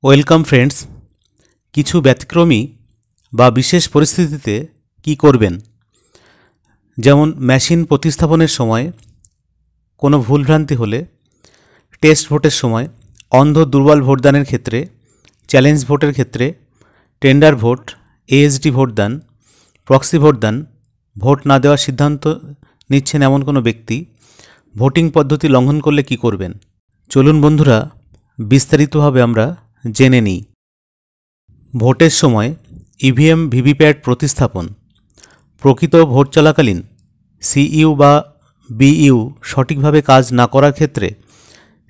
Welcome friends. কিছু ব্যতিক্রমী বা বিশেষ পরিস্থিতিতে কি করবেন, যেমন মেশিন প্রতিস্থাপনের সময় কোনো ভুলভ্রান্তি হলে, টেস্ট ভোটের সময়, অন্ধ দুর্বল ভোটদানের ক্ষেত্রে, চ্যালেঞ্জ ভোটের ক্ষেত্রে, টেন্ডার ভোট, এএসডি ভোটদান, প্রক্সি ভোটদান, ভোট না দেওয়ার সিদ্ধান্ত নিচ্ছেন এমন কোনো ব্যক্তি ভোটিং পদ্ধতি লঙ্ঘন করলে কি করবেন। চলুন বন্ধুরা, বিস্তারিতভাবে আমরা জেনে নিই। ভোটের সময় ইভিএম ভিভিপ্যাট প্রতিস্থাপন। প্রকৃত ভোট চলাকালীন সিইউ বা বিইউ সঠিকভাবে কাজ না করার ক্ষেত্রে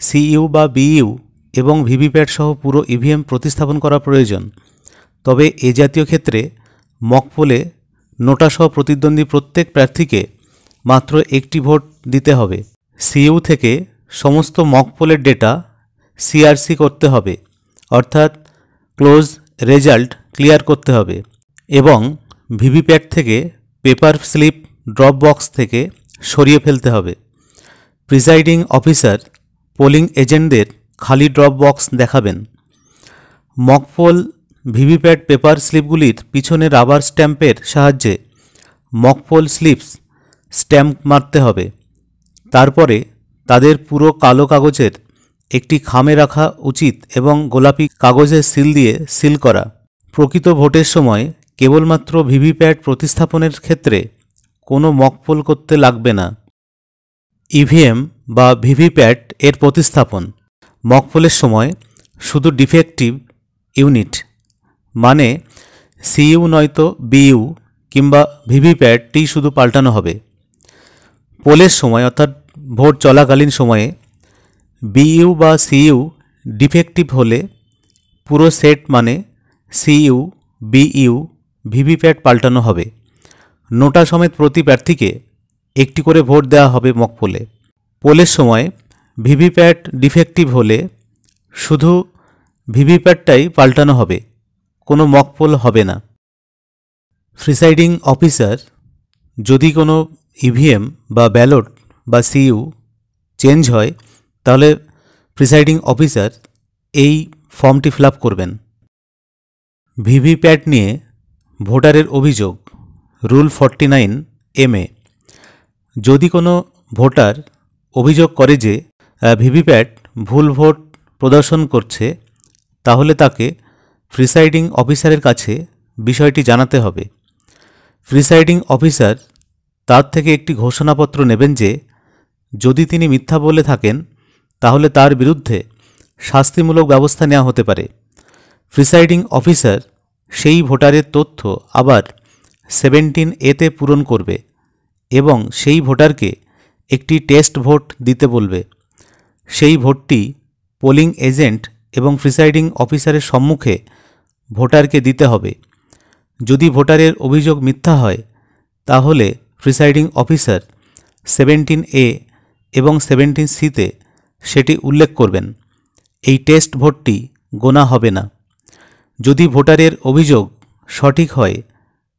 সিইউ বা বিইউ এবং ভিভিপ্যাট সহ পুরো ইভিএম প্রতিস্থাপন করা প্রয়োজন। তবে এ জাতীয় ক্ষেত্রে মকপোলে নোটাসহ প্রতিদ্বন্দ্বী প্রত্যেক প্রার্থীকে মাত্র একটি ভোট দিতে হবে। সিইউ থেকে সমস্ত মকপোলের ডেটা সিআরসি করতে হবে, অর্থাৎ ক্লোজ রেজাল্ট ক্লিয়ার করতে হবে, এবং ভিভিপ্যাট থেকে পেপার স্লিপ ড্রপ বক্স থেকে সরিয়ে ফেলতে হবে। প্রিসাইডিং অফিসার পোলিং এজেন্টদের খালি ড্রপ বক্স দেখাবেন। মকপোল ভিভিপ্যাট পেপার স্লিপগুলির পিছনে রাবার স্ট্যাম্পের সাহায্যে মকপোল স্লিপস স্ট্যাম্প মারতে হবে। তারপরে তাদের পুরো কালো কাগজের একটি খামে রাখা উচিত এবং গোলাপি কাগজের সিল দিয়ে সিল করা। প্রকৃত ভোটের সময় কেবলমাত্র ভিভিপ্যাট প্রতিস্থাপনের ক্ষেত্রে কোনো মকপোল করতে লাগবে না। ইভিএম বা ভিভিপ্যাট এর প্রতিস্থাপন। মকপোলের সময় শুধু ডিফেক্টিভ ইউনিট মানে সিইউ নয়তো বিইউ কিংবা ভিভিপ্যাটটি শুধু পাল্টানো হবে। পোলের সময় অর্থাৎ ভোট চলাকালীন সময়ে বিইউ বা সিইউ ডিফেক্টিভ হলে পুরো সেট মানে সিইউ, বিইউ, ভিভিপ্যাট পাল্টানো হবে। নোটা সমেত প্রতি প্রার্থীকে একটি করে ভোট দেওয়া হবে মকপোলে। পোলের সময় ভিভিপ্যাট ডিফেক্টিভ হলে শুধু ভিভিপ্যাটটাই পাল্টানো হবে, কোনো মকপোল হবে না। প্রিসাইডিং অফিসার যদি কোনো ইভিএম বা ব্যালট বা সিইউ চেঞ্জ হয়, তাহলে প্রিসাইডিং অফিসার এই ফর্মটি ফিল আপ করবেন। ভিভিপ্যাট নিয়ে ভোটারের অভিযোগ। রুল 49(a) যদি কোনো ভোটার অভিযোগ করে যে ভিভিপ্যাট ভুল ভোট প্রদর্শন করছে, তাহলে তাকে প্রিসাইডিং অফিসারের কাছে বিষয়টি জানাতে হবে। প্রিসাইডিং অফিসার তার থেকে একটি ঘোষণাপত্র নেবেন যে যদি তিনি মিথ্যা বলে থাকেন তাহলে তার বিরুদ্ধে শাস্তিমূলক ব্যবস্থা নেওয়া হতে পারে। প্রিসাইডিং অফিসার সেই ভোটারের তথ্য আবার 17(a) পূরণ করবে এবং সেই ভোটারকে একটি টেস্ট ভোট দিতে বলবে। সেই ভোটটি পোলিং এজেন্ট এবং প্রিসাইডিং অফিসারের সম্মুখে ভোটারকে দিতে হবে। যদি ভোটারের অভিযোগ মিথ্যা হয়, তাহলে প্রিসাইডিং অফিসার 17(a) এবং 17(c) সেটি উল্লেখ করবেন। এই টেস্ট ভোটটি গোনা হবে না। যদি ভোটারের অভিযোগ সঠিক হয়,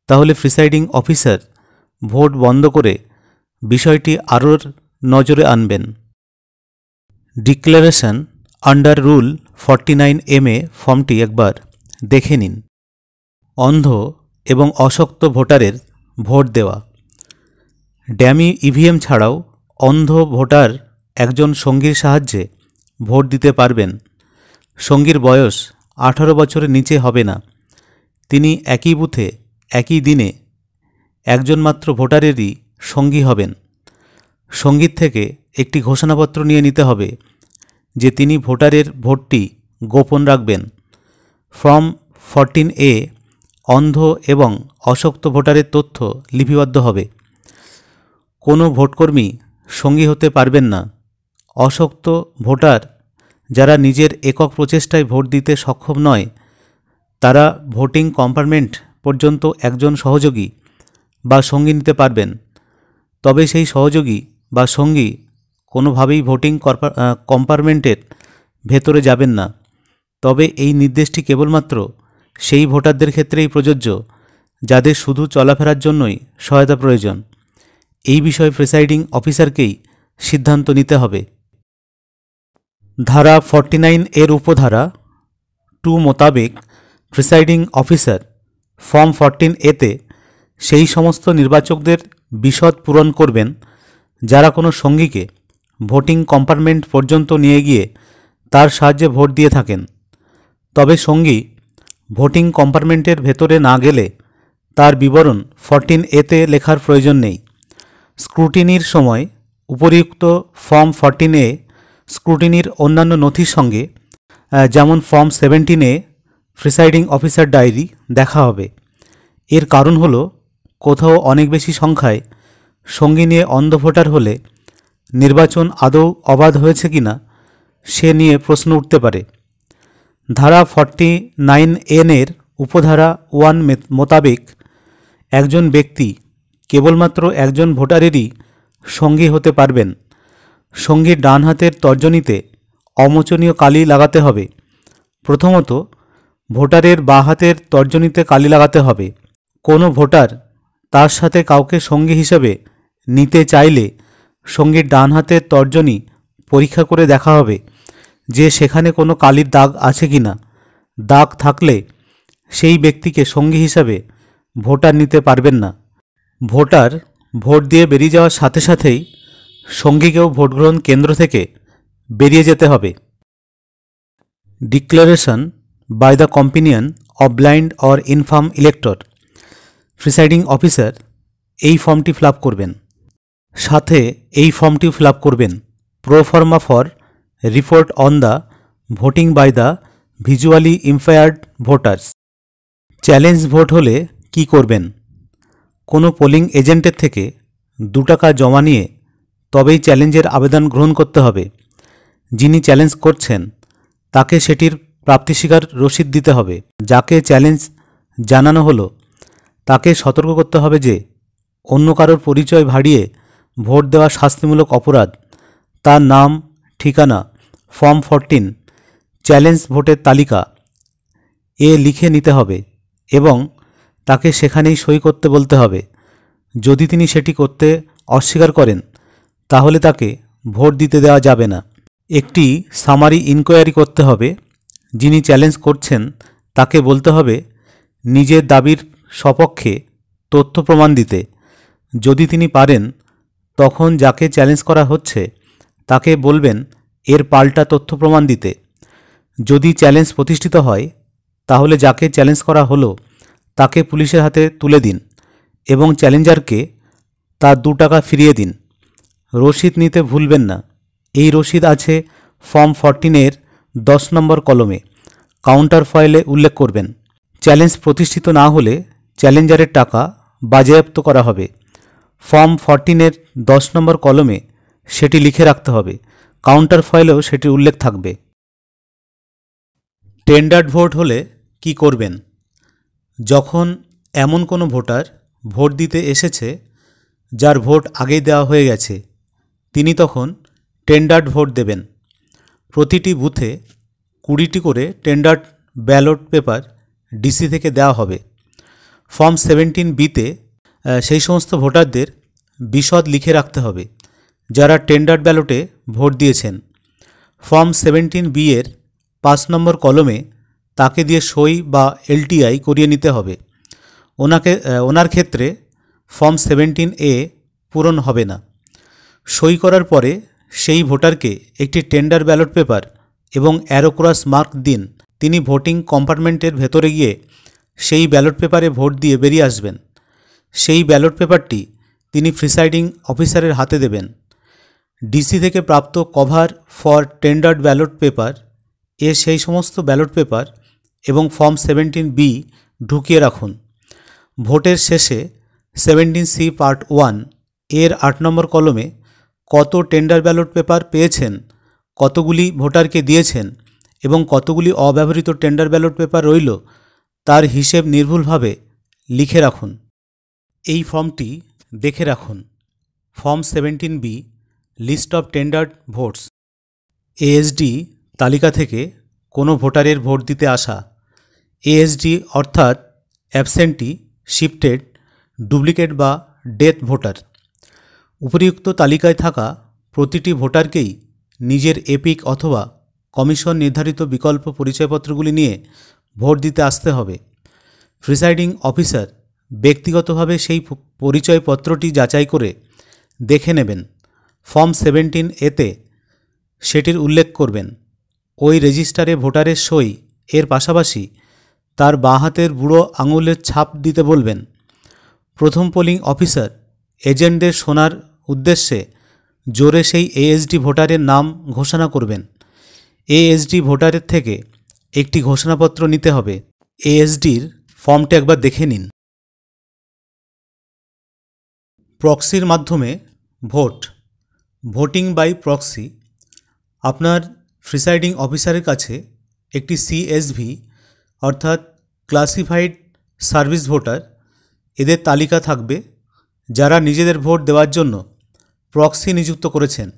তাহলে প্রিসাইডিং অফিসার ভোট বন্ধ করে বিষয়টি আরও নজরে আনবেন। ডিক্লারেশন আন্ডার রুল 49(m) ফর্মটি একবার দেখে নিন। অন্ধ এবং অশক্ত ভোটারের ভোট দেওয়া। ড্যামি ইভিএম ছাড়াও অন্ধ ভোটার একজন সঙ্গীর সাহায্যে ভোট দিতে পারবেন। সঙ্গীর বয়স 18 বছরের নিচে হবে না। তিনি একই বুথে একই দিনে একজন মাত্র ভোটারেরই সঙ্গী হবেন। সঙ্গীর থেকে একটি ঘোষণাপত্র নিয়ে নিতে হবে যে তিনি ভোটারের ভোটটি গোপন রাখবেন। ফর্ম 14(a) অন্ধ এবং অশক্ত ভোটারের তথ্য লিপিবদ্ধ হবে। কোনো ভোটকর্মী সঙ্গী হতে পারবেন না। অশক্ত ভোটার যারা নিজের একক প্রচেষ্টায় ভোট দিতে সক্ষম নয়, তারা ভোটিং কম্পার্টমেন্ট পর্যন্ত একজন সহযোগী বা সঙ্গী নিতে পারবেন। তবে সেই সহযোগী বা সঙ্গী কোনোভাবেই ভোটিং কম্পার্টমেন্টের ভেতরে যাবেন না। তবে এই নির্দেশটি কেবলমাত্র সেই ভোটারদের ক্ষেত্রেই প্রযোজ্য যাদের শুধু চলাফেরার জন্যই সহায়তা প্রয়োজন। এই বিষয়ে প্রিসাইডিং অফিসারকেই সিদ্ধান্ত নিতে হবে। ধারা 49 এর উপধারা 2 মোতাবেক প্রিসাইডিং অফিসার ফর্ম 14A-তে সেই সমস্ত নির্বাচকদের বিশদ পূরণ করবেন যারা কোনো সঙ্গীকে ভোটিং কম্পার্টমেন্ট পর্যন্ত নিয়ে গিয়ে তার সাহায্যে ভোট দিয়ে থাকেন। তবে সঙ্গী ভোটিং কম্পার্টমেন্টের ভেতরে না গেলে তার বিবরণ 14A-তে লেখার প্রয়োজন নেই। স্ক্রুটিনির সময় উপরিউক্ত ফর্ম 14A স্ক্রুটিনির অন্যান্য নথির সঙ্গে যেমন form 17A presiding officer diary দেখা হবে। এর কারণ হলো কোথাও অনেক বেশি সংখ্যায় সঙ্গী নিয়ে অন্ধ ভোটার হলে নির্বাচন আদৌ অবাধ হয়েছে কিনা সে নিয়ে প্রশ্ন উঠতে পারে। ধারা 49N-এর উপধারা 1 মোতাবেক একজন ব্যক্তি কেবলমাত্র একজন ভোটারেরই সঙ্গী হতে পারবেন। সঙ্গীর ডান হাতের তর্জনীতে অমোচনীয় কালি লাগাতে হবে। প্রথমত, ভোটারের বাঁ হাতের তর্জনীতে কালি লাগাতে হবে। কোনো ভোটার তার সাথে কাউকে সঙ্গী হিসেবে নিতে চাইলে সঙ্গীর ডান হাতের তর্জনী পরীক্ষা করে দেখা হবে যে সেখানে কোনো কালির দাগ আছে কি না। দাগ থাকলে সেই ব্যক্তিকে সঙ্গী হিসাবে ভোটার নিতে পারবেন না। ভোটার ভোট দিয়ে বেরিয়ে যাওয়ার সাথে সাথেই সঙ্গীকেও ভোটগ্রহণ কেন্দ্র থেকে বেরিয়ে যেতে হবে। Declaration by the companion of blind or infirm elector presiding officer এই ফর্মটি ফিল আপ করবেন। সাথে এই ফর্মটিও ফিল আপ করবেন proforma for report on the voting by the visually impaired voters. Challenge vote হলে কি করবেন? কোনো পোলিং এজেন্টের থেকে 2 টাকা জমা নিয়ে তবেই চ্যালেঞ্জের আবেদন গ্রহণ করতে হবে। যিনি চ্যালেঞ্জ করছেন তাকে সেটির প্রাপ্তিস্বীকার রসিদ দিতে হবে। যাকে চ্যালেঞ্জ জানানো হলো তাকে সতর্ক করতে হবে যে অন্য কারোর পরিচয় ভাড়িয়ে ভোট দেওয়া শাস্তিমূলক অপরাধ। তার নাম, ঠিকানা, ফর্ম 14, চ্যালেঞ্জ ভোটের তালিকা লিখে নিতে হবে এবং তাকে সেখানেই সই করতে বলতে হবে। যদি তিনি সেটি করতে অস্বীকার করেন তাহলে তাকে ভোট দিতে দেওয়া যাবে না। একটি সামারি ইনকোয়ারি করতে হবে। যিনি চ্যালেঞ্জ করছেন তাকে বলতে হবে নিজের দাবির সপক্ষে তথ্য প্রমাণ দিতে। যদি তিনি পারেন তখন যাকে চ্যালেঞ্জ করা হচ্ছে তাকে বলবেন এর পাল্টা তথ্য প্রমাণ দিতে। যদি চ্যালেঞ্জ প্রতিষ্ঠিত হয় তাহলে যাকে চ্যালেঞ্জ করা হলো তাকে পুলিশের হাতে তুলে দিন এবং চ্যালেঞ্জারকে তার 2 টাকা ফিরিয়ে দিন। রসিদ নিতে ভুলবেন না। এই রসিদ আছে ফর্ম 14-এর 10 নম্বর কলমে। কাউন্টার ফয়েলে উল্লেখ করবেন। চ্যালেঞ্জ প্রতিষ্ঠিত না হলে চ্যালেঞ্জারের টাকা বাজেয়াপ্ত করা হবে। ফর্ম 14-এর 10 নম্বর কলমে সেটি লিখে রাখতে হবে। কাউন্টার ফয়েলেও সেটির উল্লেখ থাকবে। টেন্ডার্ড ভোট হলে কি করবেন? যখন এমন কোনো ভোটার ভোট দিতে এসেছে যার ভোট আগেই দেওয়া হয়ে গেছে তিনি তখন টেন্ডার্ড ভোট দেবেন। প্রতিটি বুথে 20টি করে টেন্ডার্ড ব্যালট পেপার ডিসি থেকে দেওয়া হবে। ফর্ম 17B-তে সেই সমস্ত ভোটারদের বিশদ লিখে রাখতে হবে যারা টেন্ডার্ড ব্যালটে ভোট দিয়েছেন। ফর্ম 17B-এর 5 নম্বর কলমে তাকে দিয়ে সই বা LTI করিয়ে নিতে হবে। ওনার ক্ষেত্রে ফর্ম 17A পূরণ হবে না। সই করার পরে সেই ভোটারকে একটি টেন্ডার ব্যালট পেপার এবং অ্যারো ক্রস মার্ক দিন। তিনি ভোটিং কম্পার্টমেন্টের ভেতরে গিয়ে সেই ব্যালট পেপারে ভোট দিয়ে বেরিয়ে আসবেন। সেই ব্যালট পেপারটি তিনি প্রিসাইডিং অফিসারের হাতে দেবেন। ডিসি থেকে প্রাপ্ত কভার ফর টেন্ডার্ড ব্যালট পেপার সেই সমস্ত ব্যালট পেপার এবং ফর্ম 17B ঢুকিয়ে রাখুন। ভোটের শেষে 17C পার্ট 1 এর 8 নম্বর কলমে কত টেন্ডার ব্যালট পেপার পেয়েছেন, কতগুলি ভোটারকে দিয়েছেন এবং কতগুলি অব্যবহৃত টেন্ডার ব্যালট পেপার রইল তার হিসেব নির্ভুলভাবে লিখে রাখুন। এই ফর্মটি দেখে রাখুন। Form 17B list of tendered votes. ASD তালিকা থেকে কোনো ভোটারের ভোট দিতে আসা। ASD অর্থাৎ অ্যাবসেন্টি, শিফটেড, ডুপ্লিকেট বা ডেথ ভোটার। উপরিউক্ত তালিকায় থাকা প্রতিটি ভোটারকেই নিজের এপিক অথবা কমিশন নির্ধারিত বিকল্প পরিচয়পত্রগুলি নিয়ে ভোট দিতে আসতে হবে। প্রিসাইডিং অফিসার ব্যক্তিগতভাবে সেই পরিচয়পত্রটি যাচাই করে দেখে নেবেন। ফর্ম 17A-তে সেটির উল্লেখ করবেন। ওই রেজিস্টারে ভোটারের সই এর পাশাপাশি তার বাঁ হাতের বুড়ো আঙুলের ছাপ দিতে বলবেন। প্রথম পোলিং অফিসার এজেন্টদের শোনার উদ্দেশ্যে জোরে সেই ASD ভোটারের নাম ঘোষণা করবেন। ASD ভোটারের থেকে একটি ঘোষণাপত্র নিতে হবে। ASDর ফর্মটা একবার দেখে নিন। প্রক্সির মাধ্যমে ভোট, ভোটিং বাই প্রক্সি। আপনার প্রিসাইডিং অফিসারের কাছে একটি CSV অর্থাৎ ক্লাসিফাইড সার্ভিস ভোটার এদের তালিকা থাকবে, যারা নিজেদের ভোট দেওয়ার জন্য প্রক্সি নিযুক্ত করেছেন।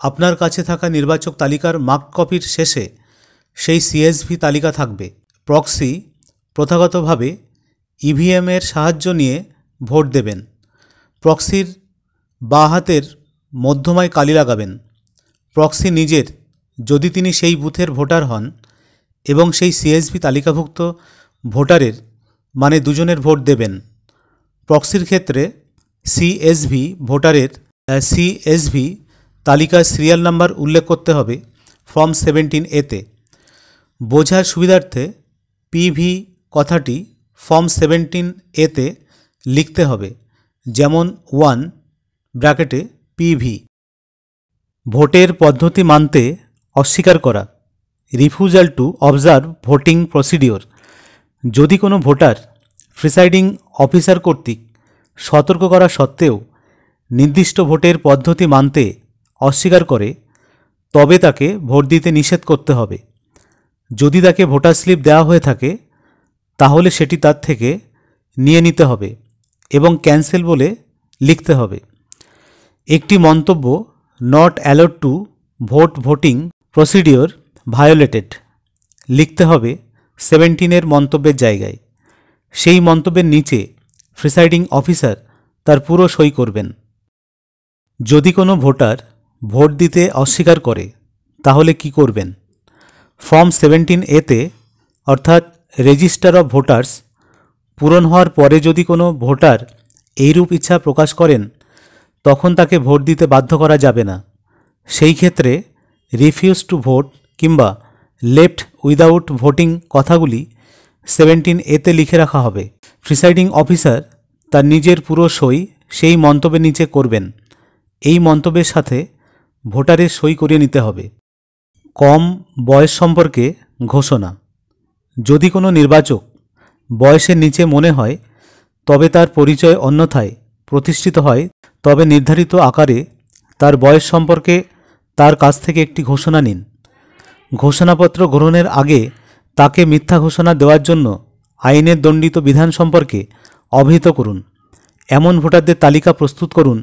আপনার কাছে থাকা নির্বাচক তালিকার মার্ক কপির শেষে সেই CSV তালিকা থাকবে। প্রক্সি প্রথাগতভাবে EVM-এর সাহায্য নিয়ে ভোট দেবেন। প্রক্সির বাঁ হাতের মধ্যমায় কালি লাগাবেন। প্রক্সি নিজের, যদি তিনি সেই বুথের ভোটার হন এবং সেই CSV তালিকাভুক্ত ভোটারের মানে দুজনের ভোট দেবেন। প্রক্সির ক্ষেত্রে CSV ভোটারের CSV তালিকার সিরিয়াল নাম্বার উল্লেখ করতে হবে ফর্ম 17A-তে। বোঝার সুবিধার্থে PV কথাটি ফর্ম 17A-তে লিখতে হবে, যেমন 1 ব্র্যাকেটে PV। ভোটের পদ্ধতি মানতে অস্বীকার করা, refusal to observe voting procedure. যদি কোনো ভোটার প্রিসাইডিং অফিসার কর্তৃক সতর্ক করা সত্ত্বেও নির্দিষ্ট ভোটের পদ্ধতি মানতে অস্বীকার করে, তবে তাকে ভোট দিতে নিষেধ করতে হবে। যদি তাকে ভোটার স্লিপ দেওয়া হয়ে থাকে তাহলে সেটি তার থেকে নিয়ে নিতে হবে এবং ক্যান্সেল বলে লিখতে হবে। একটি মন্তব্য, not allowed to vote voting procedure violated, লিখতে হবে 17-এর মন্তব্যের জায়গায়। সেই মন্তব্যের নিচে প্রিসাইডিং অফিসার তার পুরো সই করবেন। যদি কোনো ভোটার ভোট দিতে অস্বীকার করে তাহলে কি করবেন? ফর্ম 17A-তে অর্থাৎ রেজিস্টার অফ ভোটার্স পূরণ হওয়ার পরে যদি কোনো ভোটার এইরূপ ইচ্ছা প্রকাশ করেন তখন তাকে ভোট দিতে বাধ্য করা যাবে না। সেই ক্ষেত্রে রিফিউজ টু ভোট কিংবা লেফট উইদাউট ভোটিং কথাগুলি 17A-তে লিখে রাখা হবে। প্রিসাইডিং অফিসার তার নিজের পুরো সই সেই মন্তব্যের নিচে করবেন। এই মন্তব্যের সাথে ভোটারের সই করিয়ে নিতে হবে। কম বয়স সম্পর্কে ঘোষণা, যদি কোনো নির্বাচক বয়সের নিচে মনে হয় তবে তার পরিচয় অন্যথায় প্রতিষ্ঠিত হয়, তবে নির্ধারিত আকারে তার বয়স সম্পর্কে তার কাছ থেকে একটি ঘোষণা নিন। ঘোষণাপত্র গ্রহণের আগে তাকে মিথ্যা ঘোষণা দেওয়ার জন্য আইনের দণ্ডিত বিধান সম্পর্কে অবহিত করুন। এমন ভোটারদের তালিকা প্রস্তুত করুন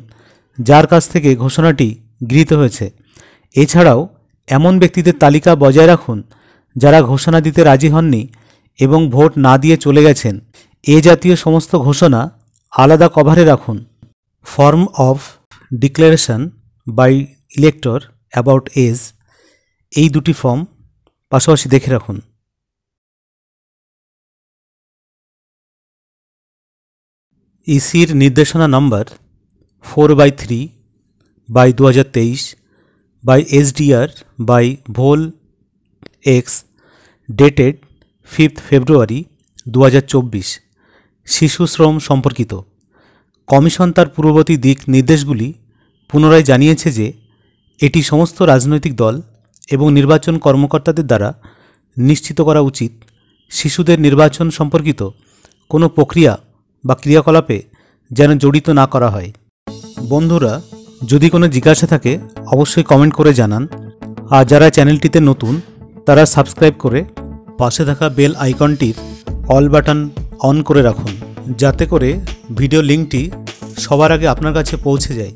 যার কাছ থেকে ঘোষণাটি গৃহীত হয়েছে। এছাড়াও এমন ব্যক্তিদের তালিকা বজায় রাখুন যারা ঘোষণা দিতে রাজি হননি এবং ভোট না দিয়ে চলে গেছেন। এ জাতীয় সমস্ত ঘোষণা আলাদা কভারে রাখুন। Form of declaration by elector about age, এই দুটি ফর্ম পাশাপাশি দেখে রাখুন। ইসির নির্দেশনা number 4/3/2023 by SDR by vol X dated 5 February 2024, শিশু শ্রম সম্পর্কিত। কমিশন তার পূর্ববর্তী দিক নির্দেশগুলি পুনরায় জানিয়েছে যে এটি সমস্ত রাজনৈতিক দল এবং নির্বাচন কর্মকর্তাদের দ্বারা নিশ্চিত করা উচিত শিশুদের নির্বাচন সম্পর্কিত কোনো প্রক্রিয়া বা ক্রিয়াকলাপে যেন জড়িত না করা হয়। বন্ধুরা, যদি কোনো জিজ্ঞাসা থাকে অবশ্যই কমেন্ট করে জানান। আর যারা চ্যানেলটিতে নতুন তারা সাবস্ক্রাইব করে পাশে থাকা বেল আইকনটির অল বাটন অন করে রাখুন, যাতে করে ভিডিও লিঙ্কটি সবার আগে আপনার কাছে পৌঁছে যায়।